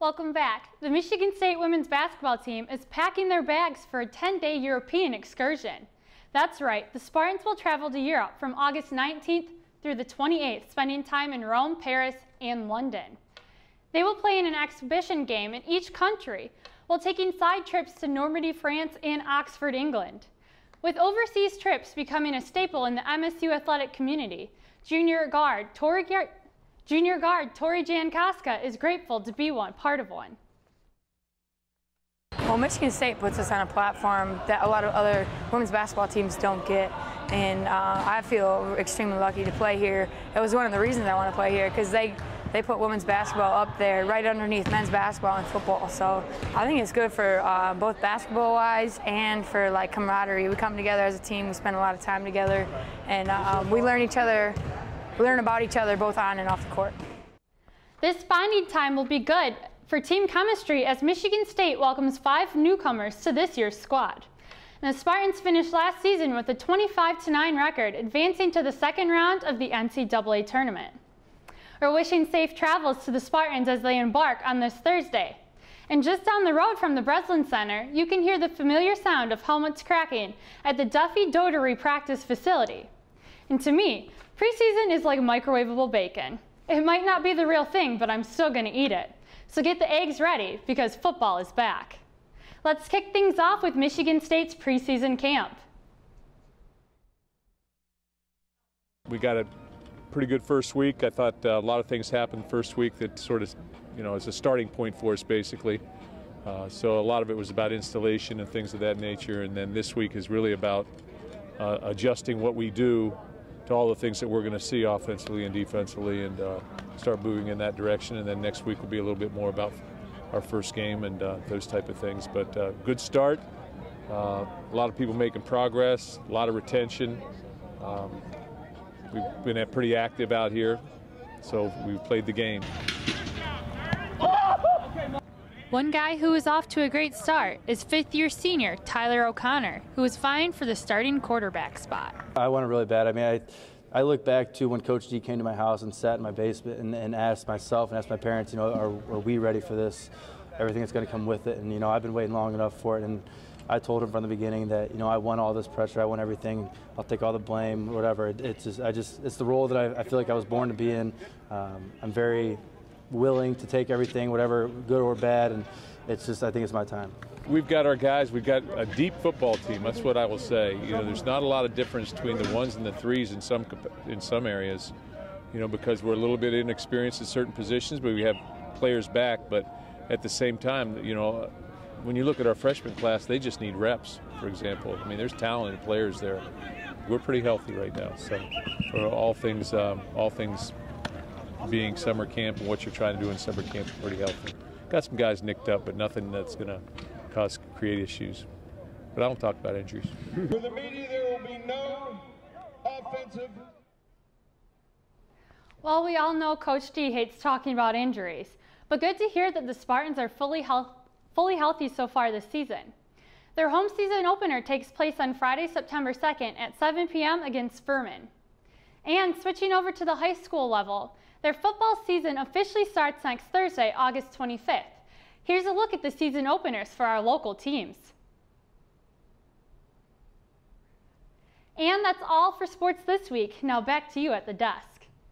Welcome back. The Michigan State women's basketball team is packing their bags for a 10-day European excursion. That's right, the Spartans will travel to Europe from August 19th through the 28th, spending time in Rome, Paris, and London. They will play in an exhibition game in each country, while taking side trips to Normandy, France, and Oxford, England. With overseas trips becoming a staple in the MSU athletic community, junior guard Tori Jankowska is grateful to be part of one. Well, Michigan State puts us on a platform that a lot of other women's basketball teams don't get, and I feel extremely lucky to play here. It was one of the reasons I want to play here, because they put women's basketball up there right underneath men's basketball and football. So I think it's good for both basketball-wise and for like camaraderie. We come together as a team, we spend a lot of time together, and we learn about each other both on and off the court. This bonding time will be good for team chemistry as Michigan State welcomes 5 newcomers to this year's squad. And the Spartans finished last season with a 25-9 record, advancing to the second round of the NCAA tournament. We're wishing safe travels to the Spartans as they embark on this Thursday. And just down the road from the Breslin Center, you can hear the familiar sound of helmets cracking at the Duffy Dotery practice facility. And to me, preseason is like microwavable bacon. It might not be the real thing, but I'm still going to eat it. So get the eggs ready, because football is back. Let's kick things off with Michigan State's preseason camp. We got a pretty good first week. I thought a lot of things happened first week that sort of, is a starting point for us, basically. So a lot of it was about installation and things of that nature, and then this week is really about adjusting what we do to all the things that we're going to see offensively and defensively, and start moving in that direction. And then next week will be a little bit more about our first game and those type of things. But good start. A lot of people making progress, a lot of retention. We've been pretty active out here, so we've played the game. One guy who is off to a great start is 5th-year senior Tyler O'Connor, who is vying for the starting quarterback spot. I want it really bad. I mean, I look back to when Coach D came to my house and sat in my basement and asked myself and asked my parents, are we ready for this? Everything that's going to come with it. And, I've been waiting long enough for it. And I told him from the beginning that, I want all this pressure. I want everything. I'll take all the blame, whatever. It's the role that I feel like I was born to be in. I'm very willing to take everything, whatever, good or bad, and I think it's my time. We've got our guys. We've got a deep football team. That's what I will say. There's not a lot of difference between the 1s and the 3s in some areas, because we're a little bit inexperienced in certain positions, but we have players back. But at the same time, when you look at our freshman class, they just need reps, for example. I mean, there's talented players there. We're pretty healthy right now. So for all things being summer camp and what you're trying to do in summer camp, pretty healthy. Got some guys nicked up, but nothing that's going to create issues. But I don't talk about injuries. For the media, there will be no offensive. Well, we all know Coach D hates talking about injuries, but good to hear that the Spartans are fully healthy so far this season. Their home season opener takes place on Friday, September 2nd at 7 p.m. against Furman. And switching over to the high school level, their football season officially starts next Thursday, August 25th. Here's a look at the season openers for our local teams. And that's all for sports this week. Now back to you at the desk.